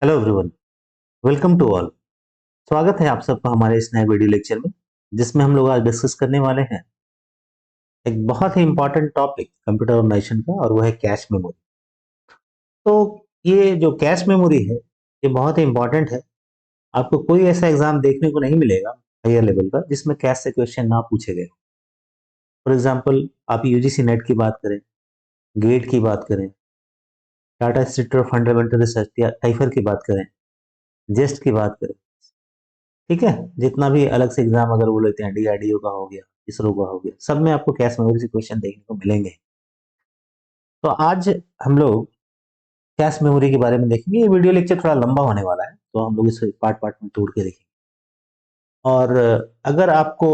Hello everyone, welcome to all. स्वागत है आप सबका हमारे इस नए वीडियो लेक्चर में, जिसमें हम लोग आज डिस्कस करने वाले हैं एक बहुत ही इंपॉर्टेंट टॉपिक कंप्यूटर ऑर्गेनाइजेशन का, और वो है कैश मेमोरी। तो ये जो कैश मेमोरी है, ये बहुत ही इंपॉर्टेंट है। आपको कोई ऐसा एग्जाम देखने को नहीं मिलेगा हायर लेवल का जिसमें कैश से क्वेश्चन ना पूछे गए। फॉर एग्जाम्पल, आप यूजीसी नेट की बात करें, गेट की बात करें, Tata institute of fundamental research या टाइफर की बात करें, जेस्ट की बात करें, ठीक है, जितना भी अलग से एग्जाम अगर वो लेते हैं, डीआरडीओ का हो गया, इसरो का हो गया, सब में आपको कैश मेमोरी से क्वेश्चन देखने को मिलेंगे। तो आज हम लोग कैश मेमोरी के बारे में देखेंगे। ये वीडियो लेक्चर थोड़ा लंबा होने वाला है, तो हम लोग इसे पार्ट पार्ट में तोड़ के देखेंगे। और अगर आपको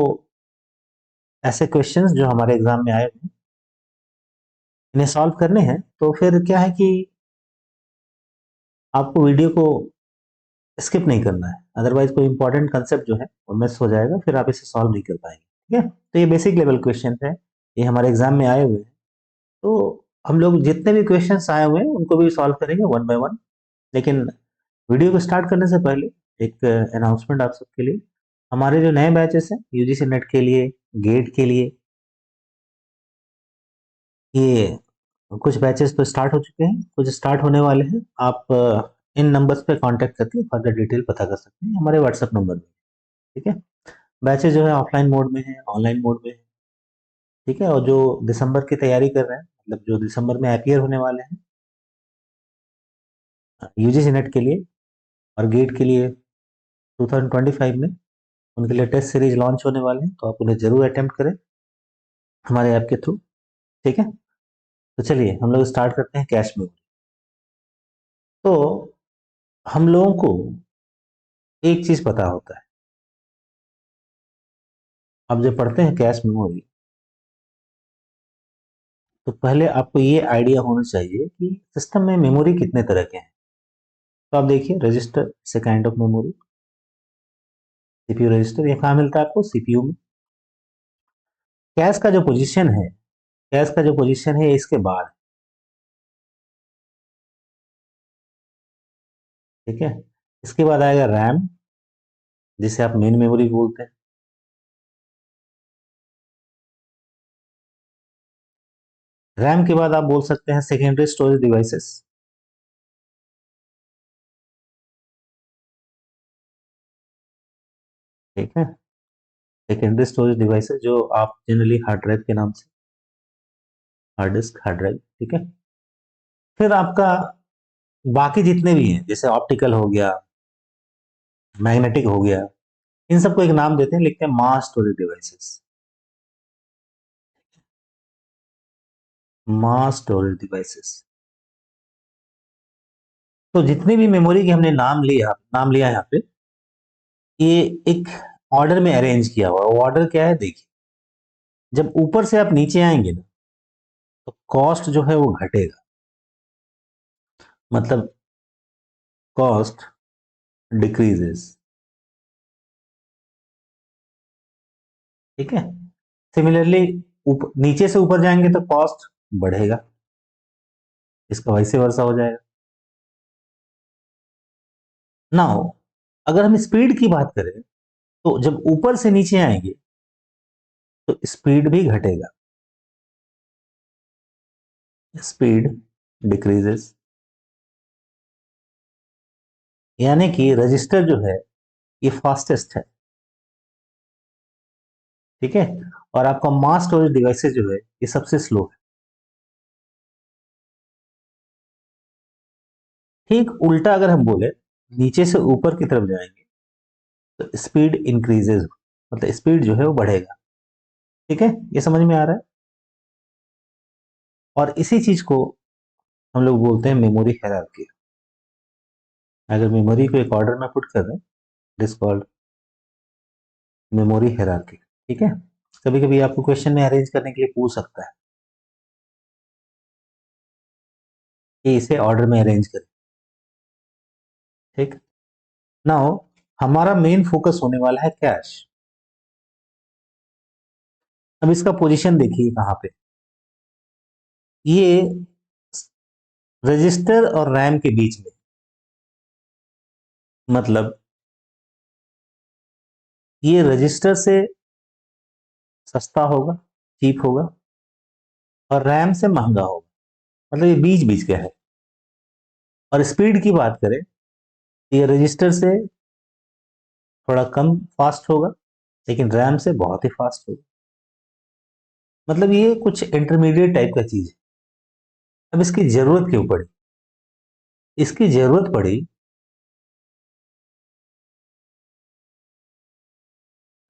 ऐसे क्वेश्चंस जो हमारे एग्जाम में आए हुए हैं, इन्हें सॉल्व करने हैं, तो फिर क्या है कि आपको वीडियो को स्किप नहीं करना है। अदरवाइज कोई इंपॉर्टेंट कंसेप्ट जो है वो मिस हो जाएगा, फिर आप इसे सॉल्व नहीं कर पाएंगे। ठीक है, तो ये बेसिक लेवल क्वेश्चन है, ये हमारे एग्जाम में आए हुए हैं। तो हम लोग जितने भी क्वेश्चंस आए हुए हैं उनको भी सॉल्व करेंगे वन बाय वन। लेकिन वीडियो को स्टार्ट करने से पहले एक अनाउंसमेंट आप सबके लिए। हमारे जो नए बैचेस हैं यूजीसी नेट के लिए, गेट के लिए, ये कुछ बैचेस तो स्टार्ट हो चुके हैं, कुछ स्टार्ट होने वाले हैं। आप इन नंबर्स पे कांटेक्ट करके फर्दर डिटेल पता कर सकते हैं हमारे व्हाट्सएप नंबर में। ठीक है, बैचेस जो है ऑफलाइन मोड में है, ऑनलाइन मोड में है। ठीक है, और जो दिसंबर की तैयारी कर रहे हैं, मतलब जो दिसंबर में अपियर होने वाले हैं यूजीसी नेट के लिए और गेट के लिए 2025 में, उनके लिए टेस्ट सीरीज लॉन्च होने वाले हैं, तो आप उन्हें जरूर अटेम्प्ट करें हमारे ऐप के थ्रू। ठीक है, तो चलिए हम लोग स्टार्ट करते हैं कैश मेमोरी। तो हम लोगों को एक चीज पता होता है, अब जब पढ़ते हैं कैश मेमोरी, तो पहले आपको ये आइडिया होना चाहिए कि सिस्टम में मेमोरी कितने तरह के हैं। तो आप देखिए, रजिस्टर से kind of memory, CPU register, ये कहाँ मिलता है आपको? सीपीयू में। कैश का जो पोजीशन है, कैश का जो पोजीशन है इसके बाद। ठीक है, इसके बाद आएगा रैम, जिसे आप मेन मेमोरी बोलते हैं। रैम के बाद आप बोल सकते हैं सेकेंडरी स्टोरेज डिवाइसेस। ठीक है, सेकेंडरी स्टोरेज डिवाइसेस जो आप जनरली हार्ड ड्राइव के नाम से, हार्ड डिस्क, हार्ड ड्राइव। ठीक है, फिर आपका बाकी जितने भी हैं, जैसे ऑप्टिकल हो गया, मैग्नेटिक हो गया, इन सबको एक नाम देते हैं, लिखते हैं mass storage devices. Mass storage devices. तो जितने भी मेमोरी के हमने नाम लिया यहाँ पे, ये एक ऑर्डर में अरेंज किया हुआ। वो ऑर्डर क्या है देखिए, जब ऊपर से आप नीचे आएंगे ना, तो कॉस्ट जो है वो घटेगा। मतलब कॉस्ट डिक्रीजेस। ठीक है, सिमिलरली नीचे से ऊपर जाएंगे तो कॉस्ट बढ़ेगा, इसका वैसे वर्षा हो जाएगा ना हो। अगर हम स्पीड की बात करें, तो जब ऊपर से नीचे आएंगे तो स्पीड भी घटेगा, स्पीड डिक्रीजेस। यानी कि रजिस्टर जो है ये फास्टेस्ट है। ठीक है, और आपका मास स्टोरेज डिवाइसेस जो है ये सबसे स्लो है। ठीक उल्टा अगर हम बोले, नीचे से ऊपर की तरफ जाएंगे तो स्पीड इंक्रीजेज, मतलब स्पीड जो है वो बढ़ेगा। ठीक है, ये समझ में आ रहा है। और इसी चीज को हम लोग बोलते हैं मेमोरी हायरार्की। अगर मेमोरी को एक ऑर्डर में पुट कर रहे हैं, it is called memory hierarchy. ठीक है, कभी कभी आपको क्वेश्चन में अरेंज करने के लिए पूछ सकता है कि इसे ऑर्डर में अरेंज करें। ठीक, नाउ हमारा मेन फोकस होने वाला है कैश। अब इसका पोजीशन देखिए कहाँ पे, ये रजिस्टर और रैम के बीच में। मतलब ये रजिस्टर से सस्ता होगा, चीप होगा, और रैम से महंगा होगा। मतलब ये बीच बीच का है। और स्पीड की बात करें, ये रजिस्टर से थोड़ा कम फास्ट होगा, लेकिन रैम से बहुत ही फास्ट होगा। मतलब ये कुछ इंटरमीडिएट टाइप का चीज है। अब इसकी जरूरत क्यों पड़ी? इसकी जरूरत पड़ी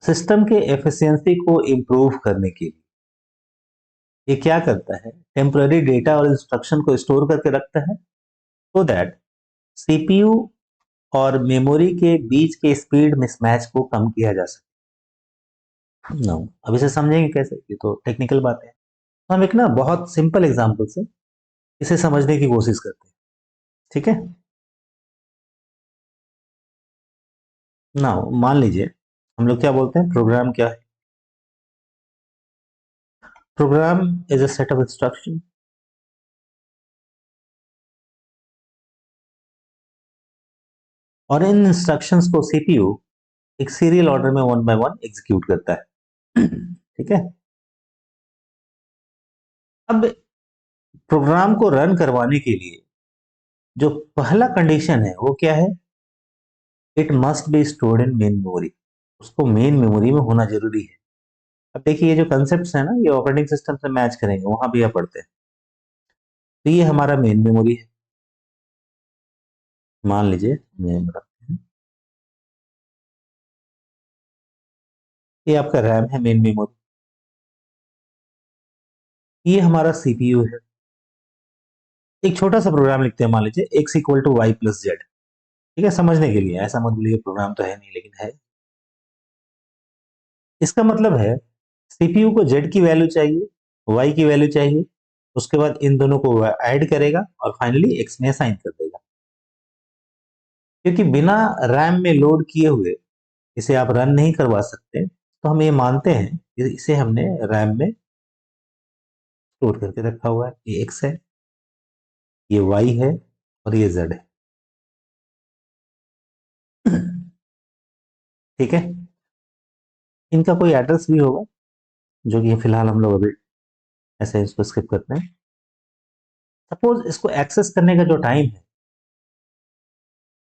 सिस्टम के एफिशिएंसी को इम्प्रूव करने के लिए। ये क्या करता है, टेम्पररी डेटा और इंस्ट्रक्शन को स्टोर करके रखता है, सो दैट सीपीयू और मेमोरी के बीच के स्पीड मिसमैच को कम किया जा सके। नो, अब इसे समझेंगे कैसे, ये तो टेक्निकल बात है। तो हम एक ना बहुत सिंपल एग्जांपल से इसे समझने की कोशिश करते हैं, ठीक है। ना, मान लीजिए हम लोग क्या बोलते हैं, प्रोग्राम क्या है? Program is a set of instruction, और इन इंस्ट्रक्शंस को सीपीयू एक सीरियल ऑर्डर में वन बाय वन एग्जीक्यूट करता है। ठीक है। अब प्रोग्राम को रन करवाने के लिए जो पहला कंडीशन है वो क्या है? It must be stored in main memory. उसको मेन मेमोरी में होना जरूरी है। अब देखिए ये जो कंसेप्ट है ना, ये ऑपरेटिंग सिस्टम से मैच करेंगे, वहां भी आप पढ़ते हैं। तो ये हमारा मेन मेमोरी है। मान लीजिए मेन, ये आपका रैम है, मेन मेमोरी। ये हमारा सीपीयू है। एक छोटा सा प्रोग्राम लिखते हैं, मान लीजिए x equal to y plus z. ठीक है, समझने के लिए, ऐसा मत बोलिए प्रोग्राम तो है नहीं, लेकिन है। इसका मतलब है सीपीयू को जेड की वैल्यू चाहिए, वाई की वैल्यू चाहिए, उसके बाद इन दोनों को ऐड करेगा और फाइनली एक्स में असाइन कर देगा। क्योंकि बिना रैम में लोड किए हुए इसे आप रन नहीं करवा सकते, तो हम ये मानते हैं कि इसे हमने रैम में स्टोर करके रखा हुआ है। ये एक्स है, ये वाई है, और ये जेड है। ठीक है। इनका कोई एड्रेस भी होगा, जो कि फिलहाल हम लोग अभी ऐसे इसको स्किप करते हैं। सपोज इसको एक्सेस करने का जो टाइम है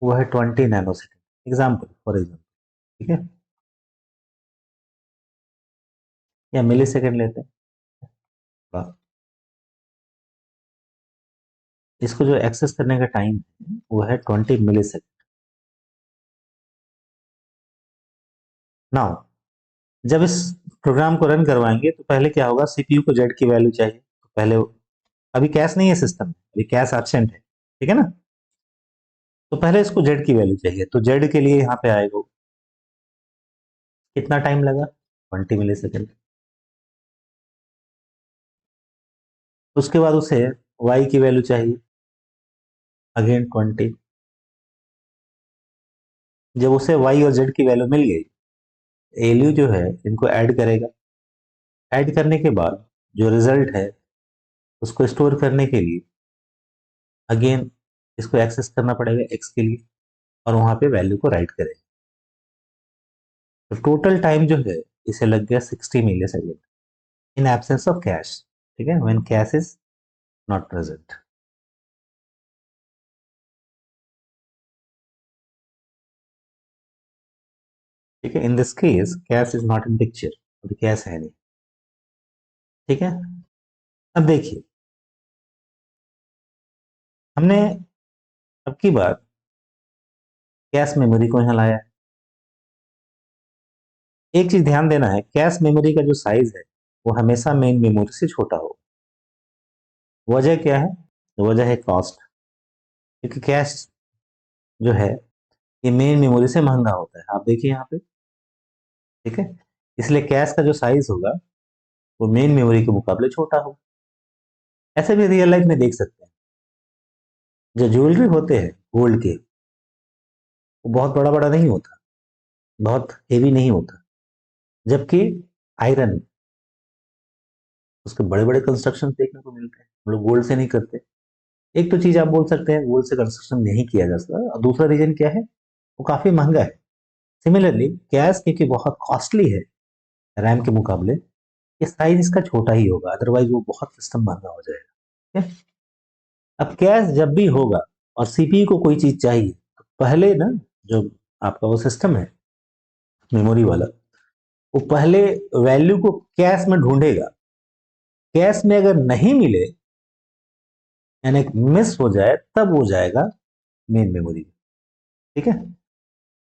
वो है 20 nano second, example for example. ठीक है, या मिली सेकेंड लेते हैं। वाह। इसको जो एक्सेस करने का टाइम है वो है 20 मिली सेकेंड। नाउ जब इस प्रोग्राम को रन करवाएंगे तो पहले क्या होगा, सीपीयू को जेड की वैल्यू चाहिए, तो पहले अभी कैश नहीं है सिस्टम में, अभी कैश एब्सेंट है, ठीक है ना। तो पहले इसको जेड की वैल्यू चाहिए, तो जेड के लिए यहाँ पे आएगा। कितना टाइम लगा? 20 मिली सेकेंड। उसके बाद उसे वाई की वैल्यू चाहिए, अगेन 20। जब उसे वाई और जेड की वैल्यू मिल गई, एलयू जो है इनको ऐड करेगा। ऐड करने के बाद जो रिजल्ट है उसको स्टोर करने के लिए अगेन इसको एक्सेस करना पड़ेगा एक्स के लिए, और वहां पे वैल्यू को राइट करेगा। तो टोटल टाइम जो है इसे लग गया 60 millisecond, in absence of cache. ठीक है, when cache is not present. ठीक है, in this case cache is not in picture, अभी कैश है नहीं। ठीक है। अब देखिए, हमने अब की बार कैश मेमोरी को यहाँ लाया है। एक चीज ध्यान देना है, कैश मेमोरी का जो साइज है वो हमेशा मेन मेमोरी से छोटा हो। वजह क्या है? वजह है कॉस्ट। क्योंकि कैश जो है ये मेन मेमोरी से महंगा होता है, आप देखिए यहाँ पे। ठीक है, इसलिए कैश का जो साइज होगा वो मेन मेमोरी के मुकाबले छोटा होगा। ऐसे भी रियल लाइफ में देख सकते हैं, जो ज्वेलरी होते हैं गोल्ड के, वो बहुत बड़ा बड़ा नहीं होता, बहुत हेवी नहीं होता। जबकि आयरन, उसके बड़े बड़े कंस्ट्रक्शन देखने को मिलते हैं, हम लोग गोल्ड से नहीं करते। एक तो चीज आप बोल सकते हैं गोल्ड से कंस्ट्रक्शन नहीं किया जा सकता, और दूसरा रीजन क्या है, वो काफी महंगा है। सिमिलरली कैश क्योंकि बहुत कॉस्टली है रैम के मुकाबले, ये साइज इसका छोटा ही होगा, अदरवाइज वो बहुत सिस्टम महंगा हो जाएगा। ठीक है? अब कैश जब भी होगा और सीपीयू को कोई चीज चाहिए तो पहले ना, जो आपका वो सिस्टम है मेमोरी वाला, वो पहले वैल्यू को कैश में ढूंढेगा। कैश में अगर नहीं मिले, यानी मिस हो जाए, तब वो जाएगा मेन मेमोरी में। ठीक है?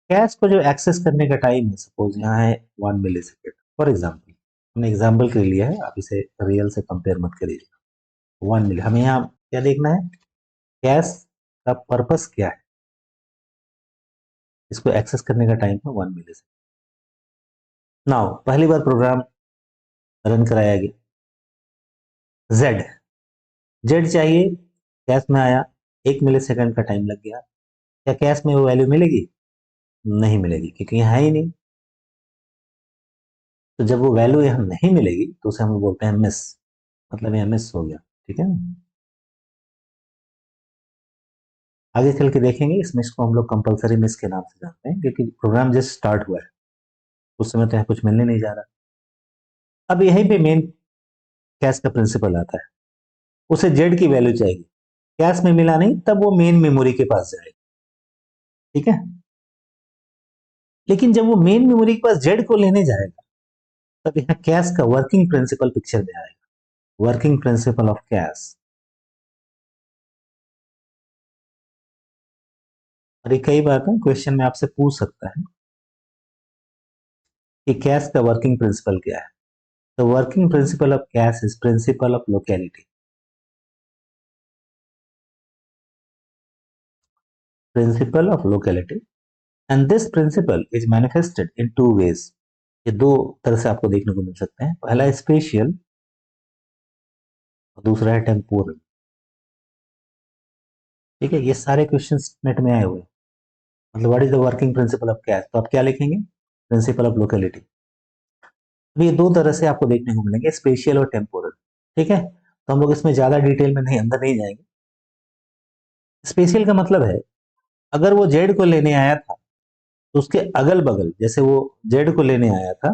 कैश को जो एक्सेस करने का टाइम है, सपोज यहाँ है 1 मिली सेकेंड फॉर एग्जाम्पल, हमने एग्जाम्पल के लिए लिया है, आप इसे रियल से कंपेयर मत करिए। 1 मिली, हमें यहाँ क्या देखना है, कैश का पर्पस क्या है, इसको एक्सेस करने का टाइम है 1 मिली सेकेंड। नाउ पहली बार प्रोग्राम रन कराया गया, जेड जेड चाहिए, कैश में आया, 1 मिली सेकेंड का टाइम लग गया। क्या कैश में वो वैल्यू मिलेगी? नहीं मिलेगी, क्योंकि यहाँ है ही नहीं। तो जब वो वैल्यू यहाँ नहीं मिलेगी तो उसे हम बोलते हैं मिस, मतलब यहाँ मिस हो गया। ठीक है? आगे चल के देखेंगे इस मिस को हम लोग कंपलसरी मिस के नाम से जानते हैं, क्योंकि प्रोग्राम जस्ट स्टार्ट हुआ है, उस समय तो यहाँ कुछ मिलने नहीं जा रहा। अब यहीं पे मेन कैश का प्रिंसिपल आता है। उसे जेड की वैल्यू चाहिए, कैश में मिला नहीं, तब वो मेन मेमोरी के पास जाएगा। ठीक है? लेकिन जब वो मेन मेमोरी के पास जेड को लेने जाएगा, तब यहाँ कैश का वर्किंग प्रिंसिपल पिक्चर में आएगा। Working principle of cash. और ये कई बार ना क्वेश्चन में आपसे पूछ सकता है कि कैश का वर्किंग प्रिंसिपल क्या है। तो working principle of cache is principle of locality. Principle of locality, and this principle is manifested in two ways. ये दो तरह से आपको देखने को मिल सकते हैं। पहला है स्पेशियल और दूसरा है टेम्पोरल। ठीक है? ये सारे क्वेश्चन नेट में आए हुए हैं। मतलब what is the working principle of cash, तो आप क्या लिखेंगे? Principal of locality. अब ये दो तरह से आपको देखने को मिलेंगे, स्पेशियल और टेम्पोरल। ठीक है? तो हम लोग इसमें ज्यादा डिटेल में नहीं, अंदर नहीं जाएंगे। स्पेशियल का मतलब है, अगर वो जेड को लेने आया था तो उसके अगल बगल, जैसे वो जेड को लेने आया था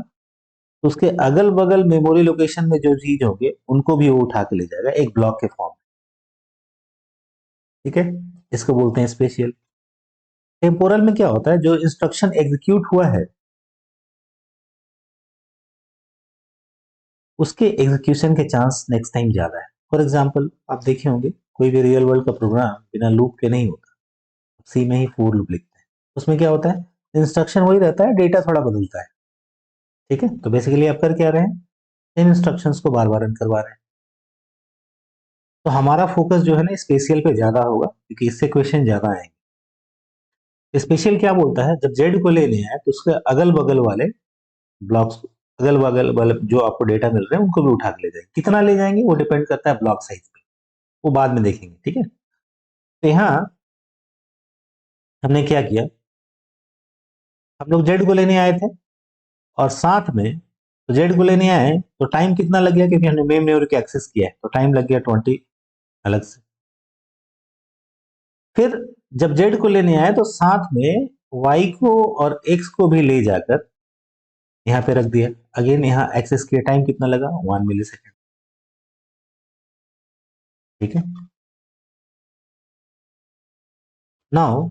तो उसके अगल बगल मेमोरी लोकेशन में जो चीज होंगे उनको भी वो उठा के ले जाएगा एक ब्लॉक के फॉर्म में। ठीक है? इसको बोलते हैं स्पेशियल। टेम्पोरल में क्या होता है, जो इंस्ट्रक्शन एग्जीक्यूट हुआ है उसके एग्जीक्यूशन के चांस नेक्स्ट टाइम ज्यादा है। फॉर एग्जाम्पल, आप देखे होंगे कोई भी रियल वर्ल्ड का प्रोग्राम बिना लूप के नहीं होता। सी में ही फोर लूप लिखते हैं। उसमें क्या होता है, इंस्ट्रक्शन वही रहता है, डेटा थोड़ा बदलता है। ठीक है? तो बेसिकली आप कर क्या रहे हैं, इन इंस्ट्रक्शंस को बार बार रन करवा रहे हैं। तो हमारा फोकस जो है ना स्पेशल पे ज्यादा होगा, क्योंकि इससे क्वेश्चन ज्यादा आएंगे। स्पेशल क्या बोलता है, जब जेड को लेने आए तो उसके अगल बगल वाले ब्लॉक्स, अगल बगल वाले जो आपको डेटा मिल रहे हैं उनको भी उठा के ले जाएंगे। कितना ले जाएंगे वो डिपेंड करता है ब्लॉक साइज पे, वो बाद में देखेंगे। ठीक है? तो यहाँ हमने क्या किया, हम लोग जेड को लेने आए थे और साथ में, तो जेड को लेने आए तो टाइम कितना लग गया, क्योंकि हमने मेम मेमोरी को एक्सेस किया है तो टाइम लग गया 20 अलग से। फिर जब जेड को लेने आए तो साथ में वाई को और एक्स को भी ले जाकर यहाँ पे रख दिया। अगेन यहाँ एक्सेस किया, टाइम कितना लगा, 1 मिली सेकेंड। ठीक है? नाउ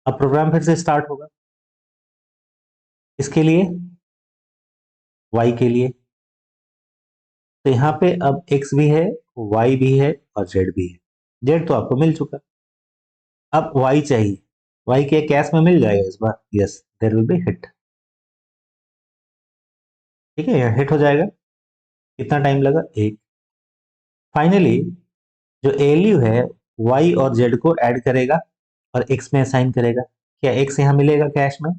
अब प्रोग्राम फिर से स्टार्ट होगा, इसके लिए, वाई के लिए। तो यहाँ पे अब एक्स भी है, वाई भी है और जेड भी है। जेड तो आपको मिल चुका, अब वाई चाहिए। वाई के कैश में मिल जाएगा इस बार, yes there will be hit. ठीक है? यहाँ हिट हो जाएगा। कितना टाइम लगा, एक। फाइनली जो एलयू है वाई और जेड को ऐड करेगा और एक्स में असाइन करेगा। क्या एक्स यहाँ मिलेगा कैश में?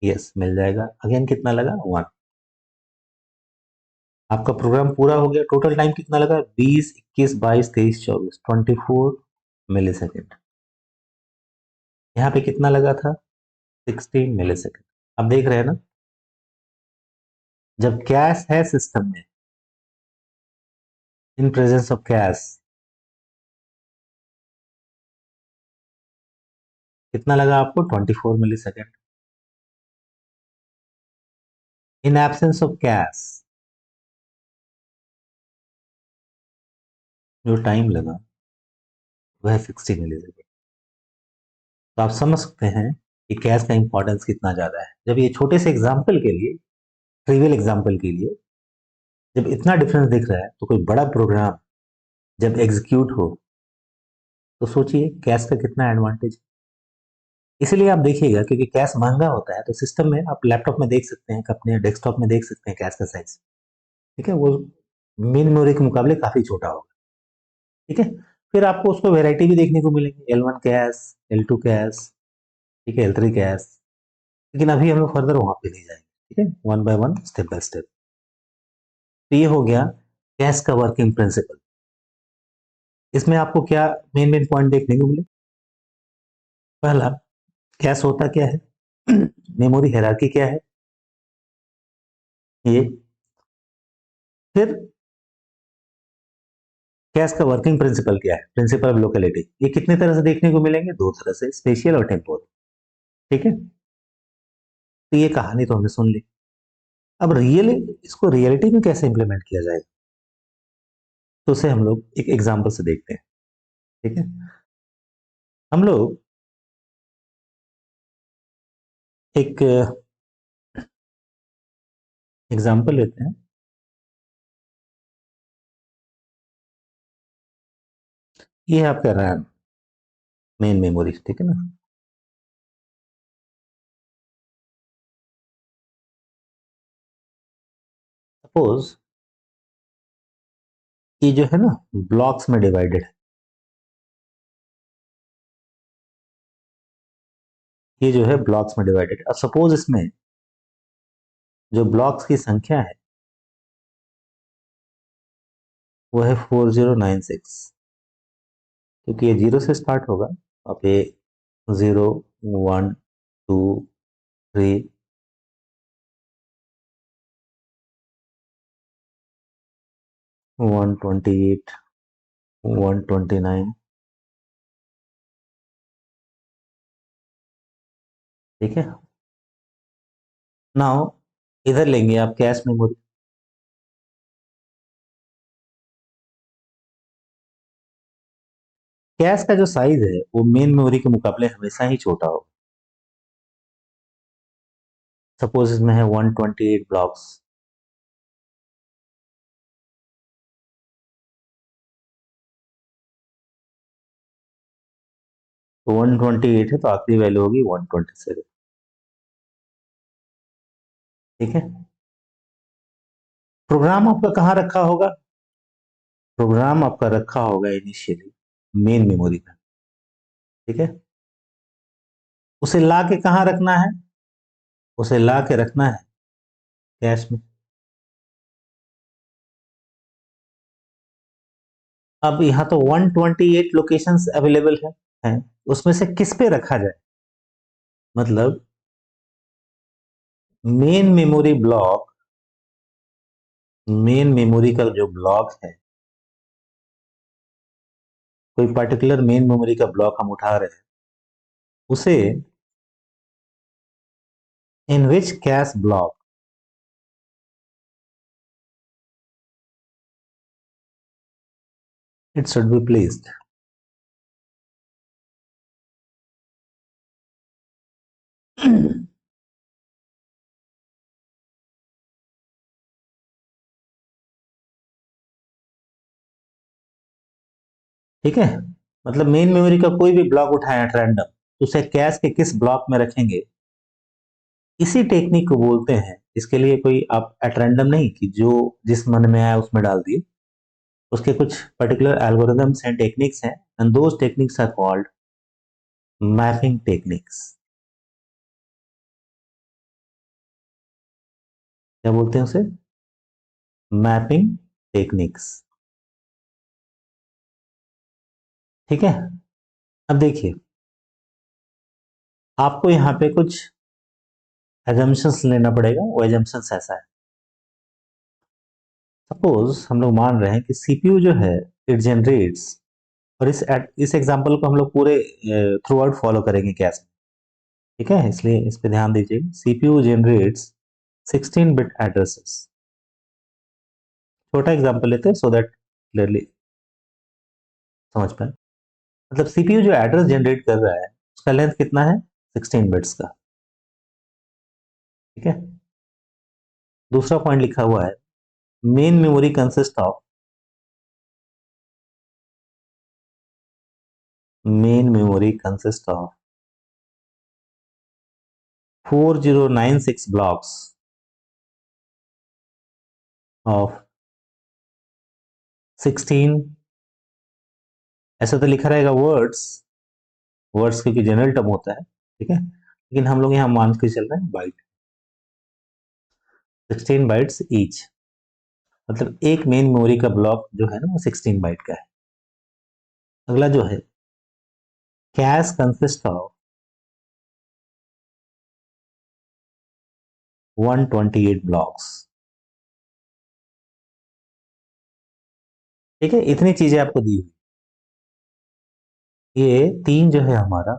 यस मिल जाएगा। अगेन कितना लगा, 1। आपका प्रोग्राम पूरा हो गया। टोटल टाइम कितना लगा, 20, 21, 22, 23, 24, 24 मिली सेकेंड। यहाँ पे कितना लगा था, 16 मिली सेकेंड। अब देख रहे हैं ना, जब कैश है सिस्टम में, इन प्रेजेंस ऑफ कैश, कितना लगा आपको? 24 millisecond. In absence of cache जो टाइम लगा वह 60 मिली सेकेंड। तो आप समझ सकते हैं कि कैश का इंपॉर्टेंस कितना ज्यादा है। जब ये छोटे से एग्जाम्पल के लिए, ट्रिवियल एग्जाम्पल के लिए, जब इतना डिफरेंस दिख रहा है तो कोई बड़ा प्रोग्राम जब एग्जीक्यूट हो तो सोचिए कैश का कितना एडवांटेज। इसीलिए आप देखिएगा, क्योंकि कैश महंगा होता है तो सिस्टम में आप लैपटॉप में देख सकते हैं, अपने डेस्कटॉप में देख सकते हैं कैश का साइज। ठीक है, वो मेन मेमोरी के मुकाबले काफी छोटा होगा। ठीक है, फिर आपको उसको वेराइटी भी देखने को मिलेंगे, L1 कैश, L2 कैश, ठीक है, L3 कैश। लेकिन अभी हम लोग फर्दर वहां पे नहीं जाएंगे। ठीक है, one by one, step by step. तो ये हो गया कैश का वर्किंग प्रिंसिपल। इसमें आपको क्या मेन मेन पॉइंट देखने को मिले? पहला, कैश होता क्या है, मेमोरी हायरार्की क्या है, ये। फिर कैश का वर्किंग प्रिंसिपल क्या है, प्रिंसिपल ऑफ लोकेलिटी। ये कितने तरह से देखने को मिलेंगे? दो तरह से, स्पेशियल और टेम्पोरल। ठीक है, तो ये कहानी तो हमने सुन ली। अब रियली इसको रियलिटी में कैसे इंप्लीमेंट किया जाएगा, तो उसे हम लोग एक एग्जाम्पल से देखते हैं। ठीक है, हम लोग एक एग्जाम्पल लेते हैं। ये है आपका रैम, मेन मेमोरी। ठीक है ना। सपोज ये जो है ना ब्लॉक्स में डिवाइडेड है। ये जो है ब्लॉक्स में डिवाइडेड है। अब सपोज इसमें जो ब्लॉक्स की संख्या है वो है 4096। क्योंकि ये जीरो से स्टार्ट होगा, अब ये 0 1 2 3 128 129। ठीक है, नाउ इधर लेंगे आप कैश मेमोरी। कैश का जो साइज है वो मेन मेमोरी के मुकाबले हमेशा ही छोटा होगा। सपोज इसमें है 128 ब्लॉक्स। तो 128 है तो आखिरी वैल्यू होगी 127। ठीक है, प्रोग्राम आपका कहाँ रखा होगा? प्रोग्राम आपका रखा होगा इनिशियली मेन मेमोरी में। ठीक है, उसे ला के कहाँ रखना है? उसे ला के रखना है कैश में। अब यहाँ तो 128 लोकेशंस अवेलेबल है, उसमें से किस पे रखा जाए? मतलब main memory block, main memory का जो ब्लॉक है, कोई पर्टिकुलर मेन मेमोरी का ब्लॉक हम उठा रहे हैं, उसे in which cache block it should be placed. ठीक है, मतलब मेन मेमोरी का कोई भी ब्लॉक उठाया एट रैंडम, तो उसे कैश के किस ब्लॉक में रखेंगे, इसी टेक्निक को बोलते हैं। इसके लिए कोई आप एट रैंडम नहीं कि जो जिस मन में आया उसमें डाल दिए। उसके कुछ पर्टिकुलर एल्गोरिदम्स हैं, टेक्निक्स हैं, and those techniques are called mapping techniques. क्या बोलते हैं उसे? Mapping techniques. ठीक है, अब देखिए आपको यहाँ पे कुछ एजम्पशंस लेना पड़ेगा। वो एजम्पशंस ऐसा है, सपोज हम लोग मान रहे हैं कि सीपीयू जो है इट जनरेट्स और इस एग्जांपल को हम लोग पूरे थ्रू आउट फॉलो करेंगे कैसे, ठीक है, इसलिए इस पे ध्यान दीजिए। CPU generates 16 bit addresses. छोटा एग्जांपल लेते हैं सो दैट क्लियरली समझ पाए। मतलब सीपीयू जो एड्रेस जनरेट कर रहा है उसका लेंथ कितना है, 16 बिट्स का, ठीक है। दूसरा पॉइंट लिखा हुआ है main memory consist of, main memory consist of 4096 blocks of 16, ऐसा तो लिखा रहेगा वर्ड्स, वर्ड्स क्योंकि जनरल टर्म होता है, ठीक है, लेकिन हम लोग यहाँ मान के चल रहे हैं बाइट, 16 बाइट्स ईच, मतलब एक मेन मेमोरी का ब्लॉक जो है ना वो 16 बाइट का है। अगला जो है कैश कंसिस्ट ऑफ 128 ब्लॉक्स, ठीक है। इतनी चीजें आपको दी हुई, ये तीन जो है हमारा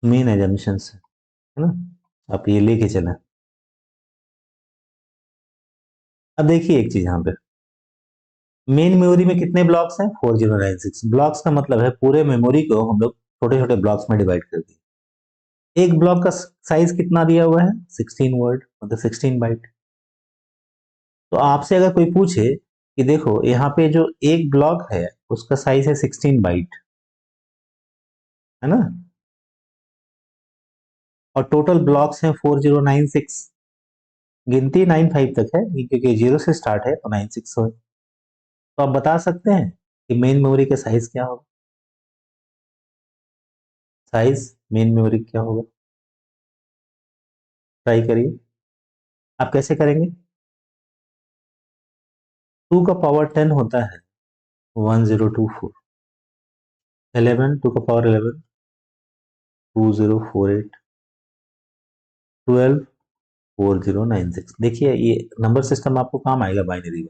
मेन एजम्पशंस है ना, आप ये लेके चलें। अब देखिए एक चीज यहाँ पे, मेन मेमोरी में कितने ब्लॉक्स हैं, 4096 ब्लॉक्स का मतलब है पूरे मेमोरी को हम लोग छोटे छोटे ब्लॉक्स में डिवाइड कर दिए। एक ब्लॉक का साइज कितना दिया हुआ है, 16 वर्ड, मतलब 16 बाइट। तो आपसे अगर कोई पूछे कि देखो यहाँ पे जो एक ब्लॉक है उसका साइज है 16 बाइट, है ना, और टोटल ब्लॉक्स हैं 4096, गिनती 95 तक है क्योंकि 0 से स्टार्ट है तो 96 हो, तो आप बता सकते हैं कि मेन मेमोरी का साइज क्या होगा, साइज मेन मेमोरी क्या होगा, ट्राई करिए। आप कैसे करेंगे, 2 का पावर 10 होता है 1024, 11 2 का पावर 11 2048, 12 4096। देखिए ये नंबर सिस्टम आपको काम आएगा बाइनरी में,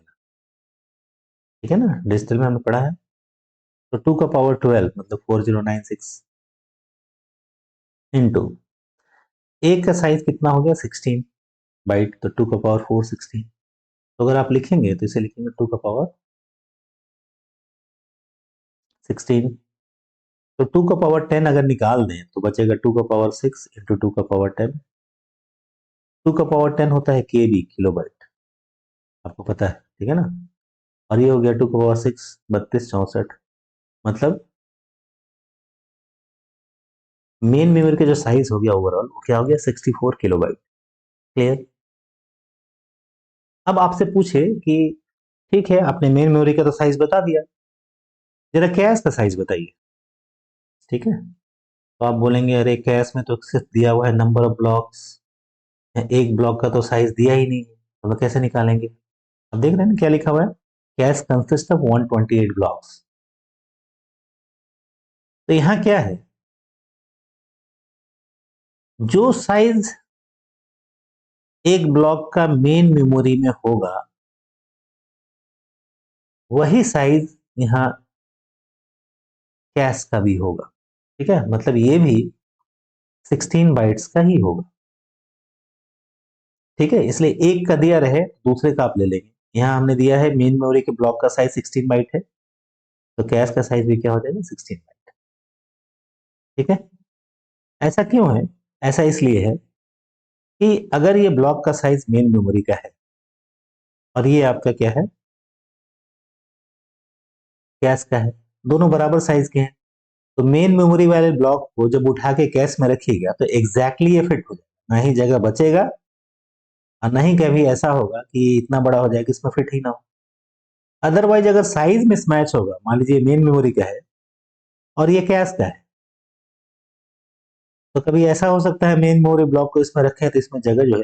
ठीक है ना, डिजिटल में हमने पढ़ा है। तो 2 का पावर 12 मतलब 4096 इंटू एक का साइज कितना हो गया 16 बाइट, तो 2 का पावर 416। तो अगर आप लिखेंगे तो इसे लिखेंगे 2 का पावर 16, तो 2 का पावर 10 अगर निकाल दें तो बचेगा 2 का पावर 6 इंटू 2 का पावर 10। 2 का पावर 10 होता है केबी, किलो बाइट, आपको पता है, ठीक है ना, और ये हो गया 2 का पावर 6 32 64, मतलब मेन मेमोरी का जो साइज हो गया ओवरऑल वो क्या हो गया 64 किलो बाइट। क्लियर। अब आपसे पूछे कि ठीक है आपने मेन मेमोरी का तो साइज बता दिया, जरा कैश का साइज बताइए, ठीक है। तो आप बोलेंगे अरे कैश में तो सिर्फ दिया हुआ है नंबर ऑफ ब्लॉक्स, एक ब्लॉक का तो साइज दिया ही नहीं, तो हम कैसे निकालेंगे। अब देख रहे हैं ना क्या लिखा हुआ है, कैश कंसिस्ट ऑफ 128 ब्लॉक्स। तो यहाँ क्या है, जो साइज एक ब्लॉक का मेन मेमोरी में होगा वही साइज यहाँ कैश का भी होगा, ठीक है, मतलब ये भी 16 बाइट्स का ही होगा, ठीक है। इसलिए एक का दिया रहे दूसरे का आप ले लेंगे, यहाँ हमने दिया है मेन मेमोरी के ब्लॉक का साइज 16 बाइट है, तो कैश का साइज भी क्या हो जाएगा 16 बाइट, ठीक है। ऐसा क्यों है, ऐसा इसलिए है कि अगर ये ब्लॉक का साइज मेन मेमोरी का है और ये आपका क्या है कैश का है, दोनों बराबर साइज के हैं, तो मेन मेमोरी वाले ब्लॉक को जब उठा के कैश में रखिएगा तो एग्जैक्टली ये फिट हो जाएगा, ना ही जगह बचेगा और नहीं कभी ऐसा होगा कि इतना बड़ा हो जाए कि इसमें फिट ही ना हो। अदरवाइज अगर साइज मिसमैच होगा, मान लीजिए मेन मेमोरी का है और ये कैश का है, तो कभी ऐसा हो सकता है मेन मेमोरी ब्लॉक को इसमें रखें तो इसमें जगह जो है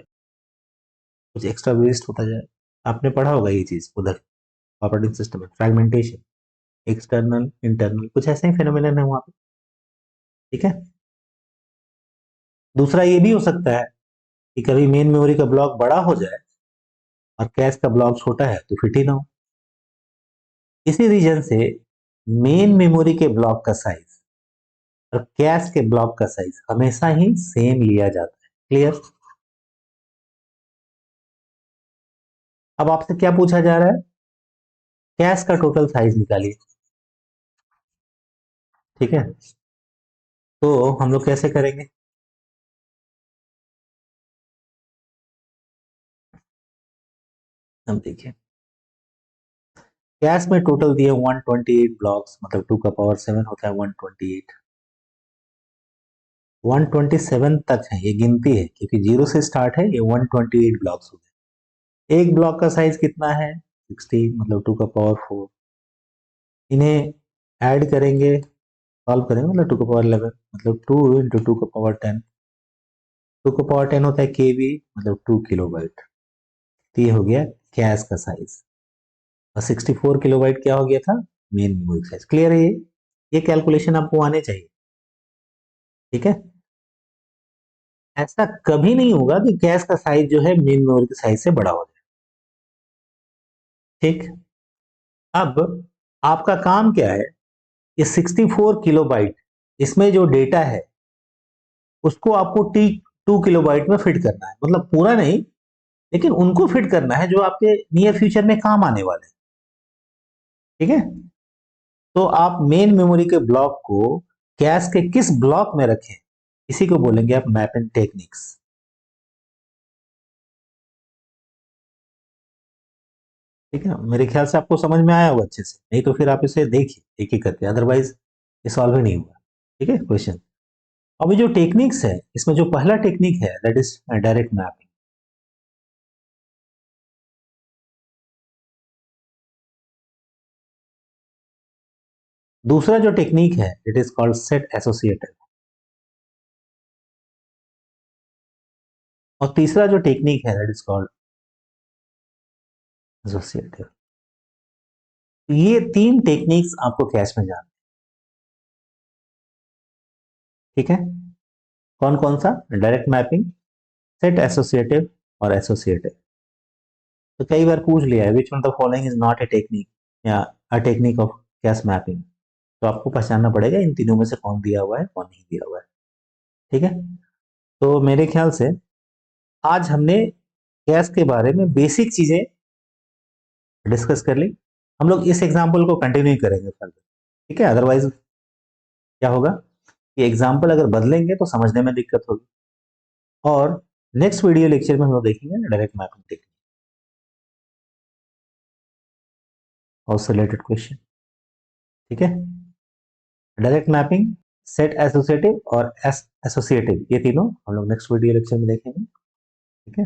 कुछ एक्स्ट्रा वेस्ट होता जाए। आपने पढ़ा होगा ये चीज उधर ऑपरेटिंग सिस्टम में, फ्रेगमेंटेशन, एक्सटर्नल इंटरनल, कुछ ऐसे ही फिनोमिनन है वहां पे, ठीक है। दूसरा ये भी हो सकता है कि कभी मेन मेमोरी का ब्लॉक बड़ा हो जाए और कैश का ब्लॉक छोटा है तो फिट ही ना हो। इसी रीजन से मेन मेमोरी के ब्लॉक का साइज और कैश के ब्लॉक का साइज हमेशा ही सेम लिया जाता है। क्लियर? अब आपसे क्या पूछा जा रहा है? कैश का टोटल साइज निकालिए। ठीक है, तो हम लोग कैसे करेंगे? हम देखिए, कैश में टोटल दिए 128 ब्लॉक्स, मतलब 2 का पावर 7 होता है 128। 127 तक है, ये गिनती है क्योंकि जीरो से स्टार्ट है, ये 128 ब्लॉक्स हो गए। एक ब्लॉक का साइज कितना है? 60, मतलब 2 का पावर 4। इन्हें ऐड करेंगे, सॉल्व करेंगे, मतलब 2 का पावर 11, मतलब 2 इंटू 2 का पावर 10। 2 का पावर 10 होता है केबी, मतलब 2 किलोबाइट। तो ये हो गया कैश का साइज। और 64 किलोबाइट क्या हो गया था? Main memory size. क्लियर है? ये कैलकुलेशन आपको आने चाहिए। ठीक है, ऐसा कभी नहीं होगा कि कैश का साइज जो है मेन मेमोरी के साइज से बड़ा हो जाए। ठीक, अब आपका काम क्या है? ये 64 किलोबाइट, इसमें जो डेटा है उसको आपको टी 2 किलोबाइट में फिट करना है, मतलब पूरा नहीं, लेकिन उनको फिट करना है जो आपके नियर फ्यूचर में काम आने वाले हैं। ठीक है, तो आप मेन मेमोरी के ब्लॉक को कैश के किस ब्लॉक में रखें, इसी को बोलेंगे आप मैपिंग टेक्निक्स। ठीक है, मेरे ख्याल से आपको समझ में आया होगा अच्छे से, नहीं तो फिर आप इसे देखिए एक एक करके, अदरवाइज ये सॉल्व ही नहीं होगा। ठीक है, क्वेश्चन। अब ये जो टेक्निक्स है, इसमें जो पहला टेक्निक है दैट इज डायरेक्ट मैपिंग। दूसरा जो टेक्निक है it is called set associative. और तीसरा जो टेक्निक है दैट इज कॉल्ड एसोसिएटिव। ये तीन टेक्निक्स आपको कैश में जानना। ठीक है, कौन कौन सा? डायरेक्ट मैपिंग, सेट एसोसिएटिव और एसोसिएटिव। तो कई बार पूछ लिया है which one the following is not a technique, या a technique of cache mapping. तो आपको पहचानना पड़ेगा इन तीनों में से कौन दिया हुआ है कौन नहीं दिया हुआ है। ठीक है, तो मेरे ख्याल से आज हमने कैश के बारे में बेसिक चीजें डिस्कस कर ली। हम लोग इस एग्जाम्पल को कंटिन्यू करेंगे फर्दर। ठीक है, अदरवाइज क्या होगा कि एग्जाम्पल अगर बदलेंगे तो समझने में दिक्कत होगी। और नेक्स्ट वीडियो लेक्चर में हम लोग देखेंगे डायरेक्ट मैपिंग टेक्निक और रिलेटेड क्वेश्चन। ठीक है, डायरेक्ट मैपिंग, सेट एसोसिएटिव और एस एसोसिएटिव, ये तीनों हम लोग नेक्स्ट वीडियो लेक्चर में देखेंगे। ठीक है,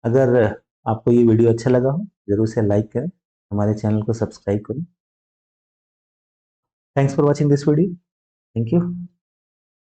अगर आपको ये वीडियो अच्छा लगा हो जरूर से लाइक करें, हमारे चैनल को सब्सक्राइब करें। Thanks for watching this video. Thank you.